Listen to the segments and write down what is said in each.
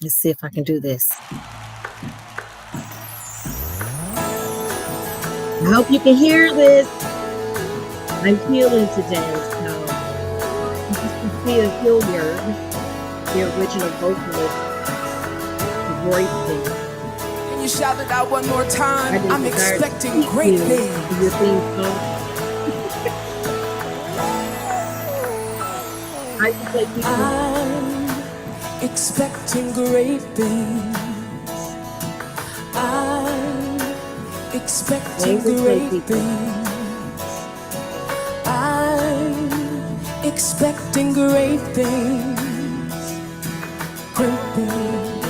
Let's see if I can do this. I hope you can hear this. I'm healing today, so Sophia Hilliard, the original vocalist, the great thing. Can you shout it out one more time? I'm expecting great things. Your theme song. I'm expecting great things. I'm expecting great things. I'm expecting great things. Great things.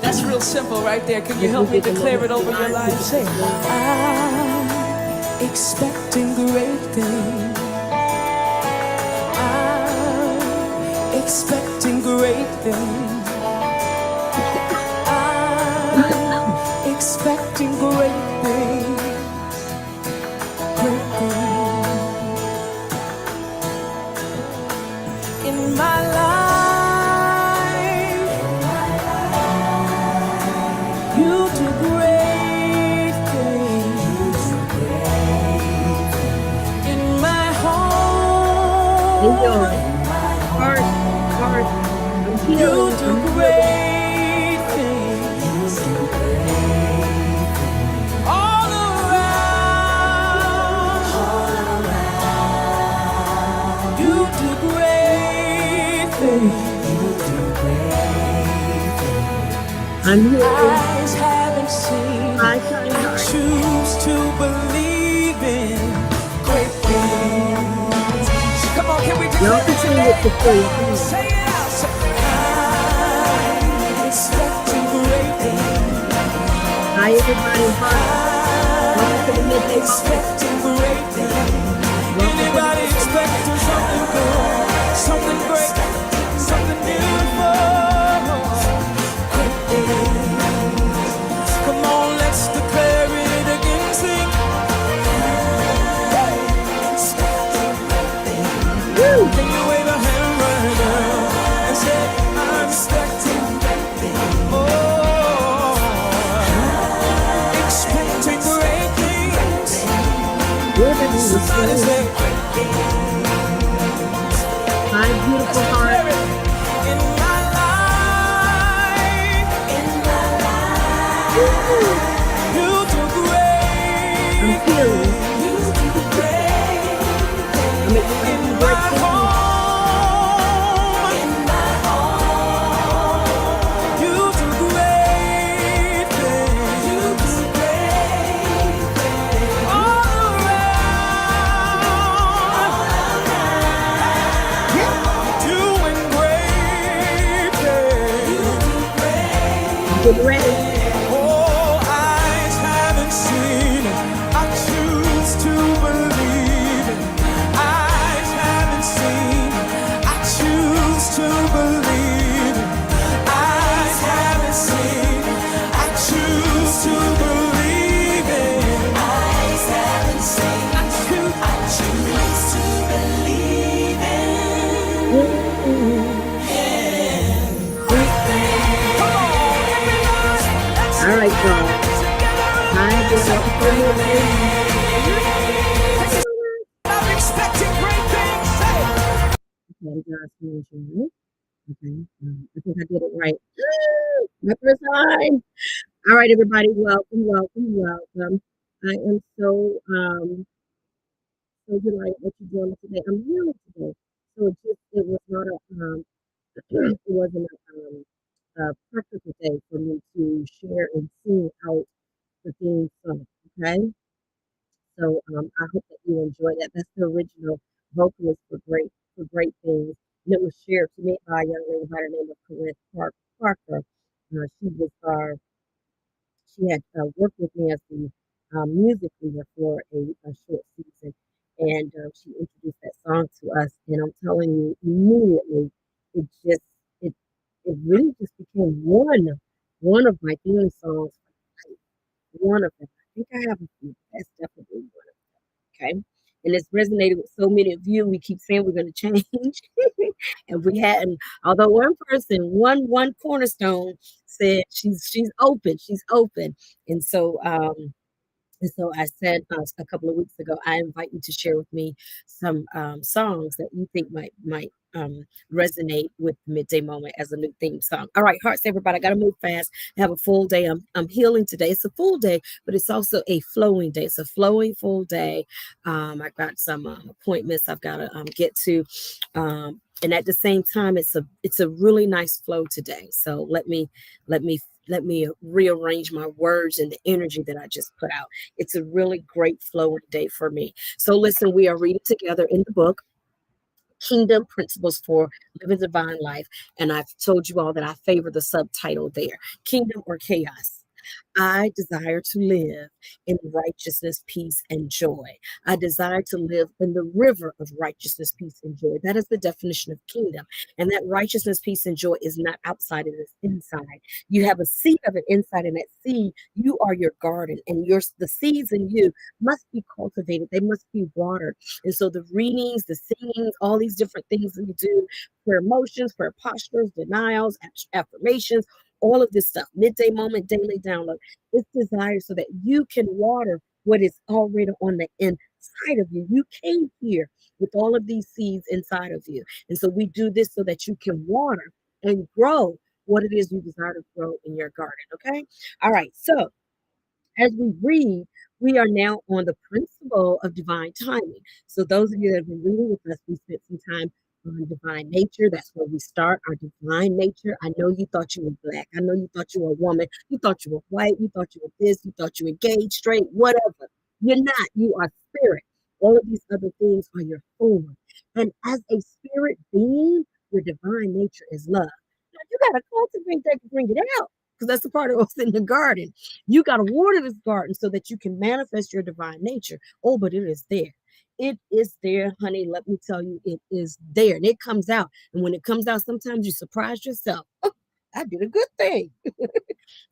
That's real simple right there. Can you help me declare it over your life? Say, I'm expecting great things. I'm expecting great things. I'm expecting great things. Great things. In my life, you do great things. In my home, you do great things. All around, you do great things. I'm here. Eyes haven't seen. I choose to believe in great things. Come on, can we declare it today? Say it out. Say, I'm expecting great things. Hi, everybody. Welcome to the Midday Moment. Expecting great things. Anybody expecting something good, something great, something beautiful? Great things. Come on, let's declare it again. Sing. Can you wave a hand right now and say, I'm expecting great things? Oh, expecting great things. Somebody say great things. My beautiful heart. In my life, you do great. I'm healing. You do great. In my home, you do great things. You do great things. All around, doing great things. Get ready. Oh, eyes haven't seen it. I choose to believe it. Eyes haven't seen it. I choose to believe it. Eyes haven't seen it. I choose to believe it. Eyes haven't seen it. I choose to believe it. All right, y'all. I'm expecting great things. Okay, I think I did it right. My first time. All right, everybody. Welcome. I am so delighted that you're joining us today. I'm healing today, so it was not it wasn't a practical day for me to share and sing out the theme song. Okay. So I hope that you enjoy that. That's the original vocalist for great things. And it was shared to me by a young lady by the name of Corinne Parker. She had worked with me as the music leader for a short season, and she introduced that song to us. And I'm telling you, immediately it just it it really just became one of my theme songs for life. One of them. I think I have a few. That's definitely one of them. Okay. and it's resonated with so many of you. We keep saying we're going to change, and we hadn't. Although one person, one cornerstone said she's open, she's open, and so I said a couple of weeks ago, I invite you to share with me some songs that you think might resonate with Midday Moment as a new theme song. All right, hearts, everybody, I got to move fast. I have a full day. I'm healing today. It's a full day, but it's also a flowing day. It's a flowing full day. I've got some appointments I've got to get to. And at the same time, it's a really nice flow today. So let me let me rearrange my words and the energy that I just put out. It's a really great flowing day for me. So listen, we are reading together in the book Kingdom Principles for Living Divine Life. And I've told you all that I favor the subtitle there, Kingdom or Chaos. I desire to live in righteousness, peace, and joy. I desire to live in the river of righteousness, peace, and joy. That is the definition of kingdom. And that righteousness, peace, and joy is not outside, it is inside. You have a seed of it inside, and that seed, you are your garden, and the seeds in you must be cultivated. They must be watered. And so the readings, the singings, all these different things that we do, for emotions, for postures, denials, affirmations, all of this stuff, midday moment, daily download. It's desired so that you can water what is already on the inside of you. You came here with all of these seeds inside of you. And so we do this so that you can water and grow what it is you desire to grow in your garden. Okay. All right. So as we read, we are now on the principle of divine timing. So, those of you that have been reading with us, we spent some time on divine nature. That's where we start our divine nature. I know you thought you were black. I know you thought you were a woman. You thought you were white. You thought you were this. You thought you were gay, straight, whatever. You're not. You are spirit. All of these other things are your form. And as a spirit being, your divine nature is love. Now, you got to cultivate that to bring it out because that's the part of what's in the garden. You got to water this garden so that you can manifest your divine nature. Oh, but it is there. It is there, honey. Let me tell you, it is there. And it comes out. And when it comes out, sometimes you surprise yourself. Oh, I did a good thing.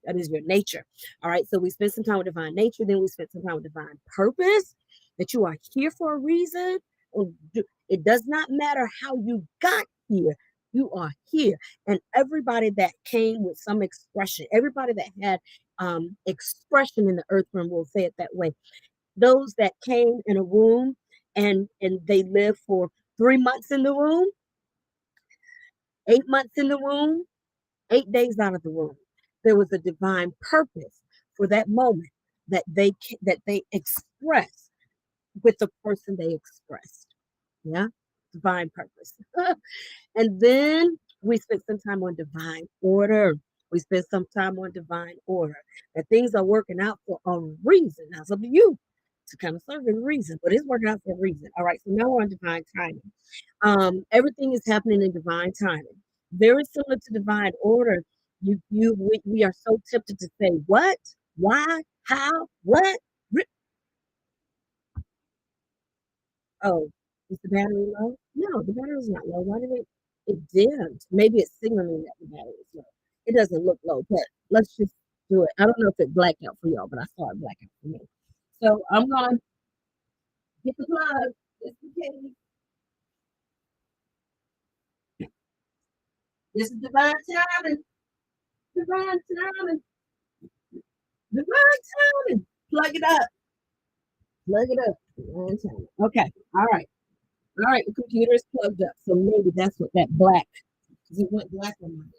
That is your nature. All right. So we spent some time with divine nature. Then we spent some time with divine purpose, that you are here for a reason. It does not matter how you got here. You are here. And everybody that came with some expression, everybody that had expression in the earth realm, we'll say it that way. Those that came in a womb and they lived for 3 months in the womb, 8 months in the womb, 8 days out of the womb. There was a divine purpose for that moment that they expressed with the person they expressed. Yeah, divine purpose. And then we spent some time on divine order. We spent some time on divine order. That things are working out for a reason. Now, it's up to you to kind of serve a reason, but it's working out for a reason. All right, so now we're on divine timing. Everything is happening in divine timing. Very similar to divine order. We are so tempted to say, what? Why? How? What? Oh, is the battery low? No, the battery is not low. Why did it dimmed? Maybe it's signaling that the battery is low. It doesn't look low, but let's just do it. I don't know if it blacked out for y'all, but I saw it black out for me. So I'm gonna get the plug. Just in case. This is divine timing. Divine timing. Divine timing. Plug it up. Plug it up. Divine timing. Okay. All right. All right. The computer is plugged up. So maybe that's what that black, because it went black on my head.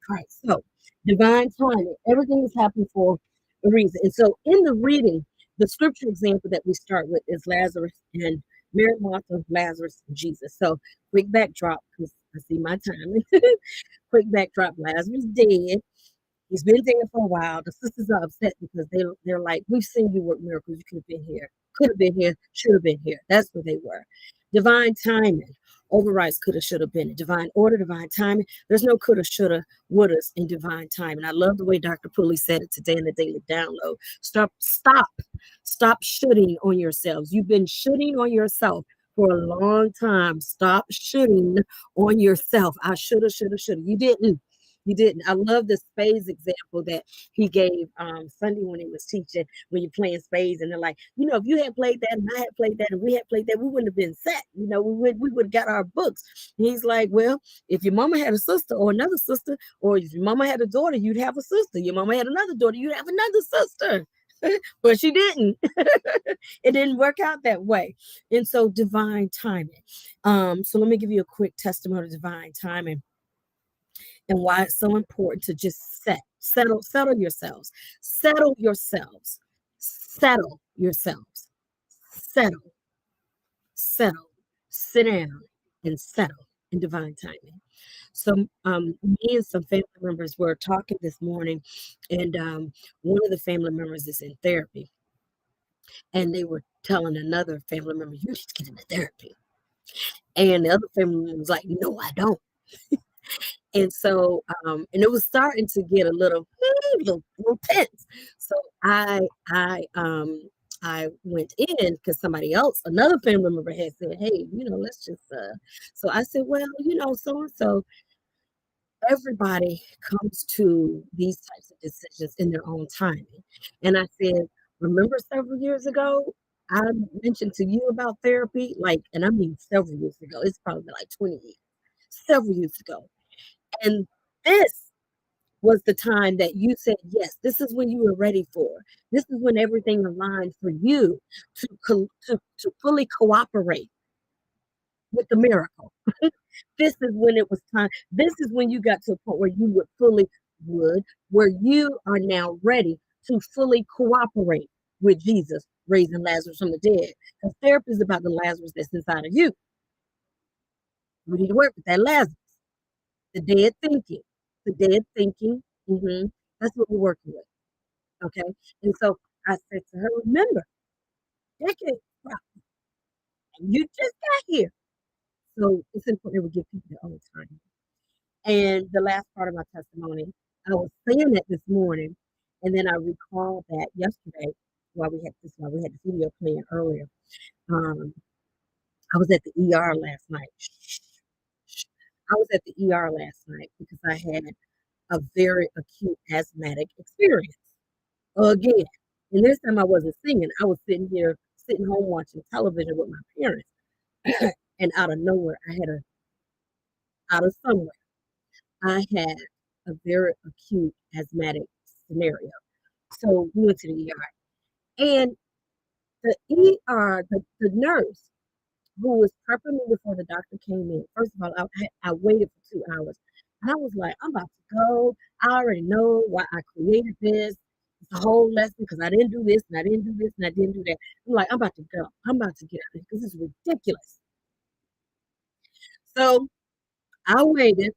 All right, so divine timing, everything is happening for a reason. And so in the reading, the scripture example that we start with is Lazarus and Mary, Martha, Lazarus, and Jesus. So quick backdrop, because I see my time. Quick backdrop, Lazarus dead. He's been there for a while. The sisters are upset because they're like, we've seen you work miracles. You could have been here, could have been here, should have been here. That's where they were. Divine timing overrides coulda, shoulda been. Divine order, divine timing. There's no coulda, shoulda, wouldas in divine timing. I love the way Dr. Pooley said it today in the daily download. Stop shooting on yourselves. You've been shooting on yourself for a long time. Stop shooting on yourself. I shoulda, shoulda, shoulda. You didn't. You didn't. I love the spades example that he gave Sunday when he was teaching, when you're playing spades, and they're like, if you had played that and I had played that and we had played that, we wouldn't have been set. We would have got our books. And he's like, well, if your mama had a sister or another sister, or if your mama had a daughter, you'd have a sister. Your mama had another daughter, you'd have another sister. But she didn't. It didn't work out that way. And so divine timing. So let me give you a quick testimony of divine timing and why it's so important to just settle yourselves, settle yourselves, settle yourselves, settle, settle, sit down and settle in divine timing. So me and some family members were talking this morning, and one of the family members is in therapy, and they were telling another family member, you need to get into therapy. And the other family member was like, no, I don't. And so, and it was starting to get a little tense. So I went in because somebody else, another family member had said, hey, let's just, so I said, well, so and so, everybody comes to these types of decisions in their own timing. And I said, remember several years ago, I mentioned to you about therapy, like, and I mean several years ago, it's probably like 20 years, several years ago. And this was the time that you said, yes, this is when you were ready for. This is when everything aligned for you to fully cooperate with the miracle. This is when it was time. This is when you got to a point where you where you are now ready to fully cooperate with Jesus raising Lazarus from the dead. Because therapy is about the Lazarus that's inside of you. We need to work with that Lazarus, the dead thinking, the dead thinking. That's what we're working with. Okay. And so I said to her, remember, decade, you just got here. So it's important that we give people their own time. And the last part of my testimony, I was saying that this morning, and then I recalled that yesterday while we had the video playing earlier. Um, I was at the ER last night. I was at the ER last night because I had a very acute asthmatic experience again. And this time I wasn't singing. I was sitting home watching television with my parents. And out of nowhere, out of somewhere, I had a very acute asthmatic scenario. So we went to the ER. And the the nurse who was prepping me before the doctor came in, first of all, I waited for 2 hours. And I was like, I'm about to go. I already know why I created this. It's a whole lesson because I didn't do this and I didn't do this and I didn't do that. I'm like, I'm about to go. I'm about to get out of here because it's ridiculous. So I waited,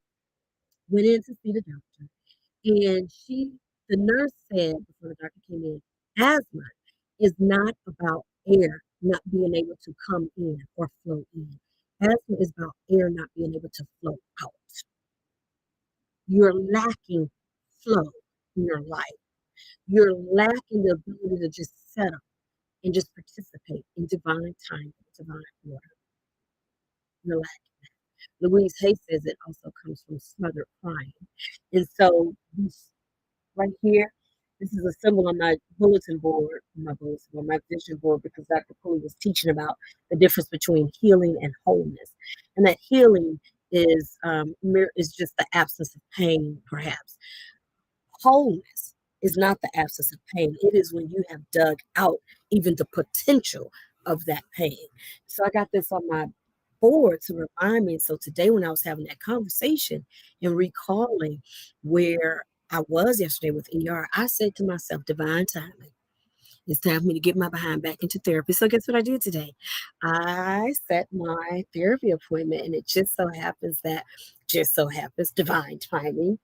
went in to see the doctor. And the nurse said before the doctor came in, asthma is not about air not being able to come in or flow in. Asthma is about air not being able to flow out. You're lacking flow in your life. You're lacking the ability to just settle and just participate in divine time, divine order. You're lacking. Louise Hay says it also comes from smothered crying. And so right here, this is a symbol on my bulletin board, my vision board, because Dr. Cooley was teaching about the difference between healing and wholeness. And that healing is just the absence of pain, perhaps. Wholeness is not the absence of pain. It is when you have dug out even the potential of that pain. So I got this on my board to remind me. So today when I was having that conversation and recalling where I was yesterday with ER, I said to myself, divine timing. It's time for me to get my behind back into therapy. So guess what I did today? I set my therapy appointment, and it just so happens, divine timing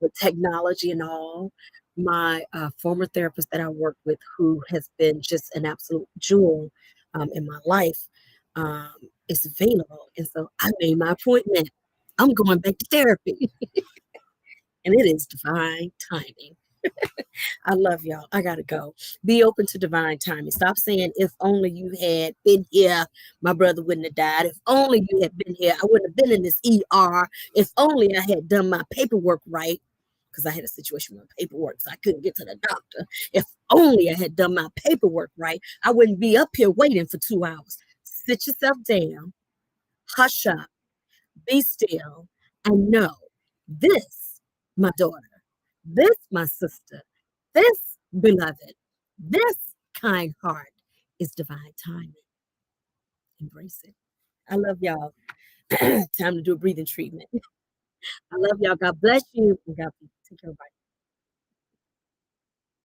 with technology and all. My former therapist that I worked with, who has been just an absolute jewel in my life, um, is available. And so I made my appointment. I'm going back to therapy, and it is divine timing. I love y'all. I gotta go. Be open to divine timing. Stop saying, if only you had been here, my brother wouldn't have died. If only you had been here, I wouldn't have been in this ER. If only I had done my paperwork right. Because I had a situation with paperwork, so I couldn't get to the doctor. If only I had done my paperwork right, I wouldn't be up here waiting for 2 hours. Sit yourself down, hush up, be still, and know this, my daughter, this, my sister, this, beloved, this kind heart is divine timing. Embrace it. I love y'all. Time to do a breathing treatment. I love y'all. God bless you. And God take care of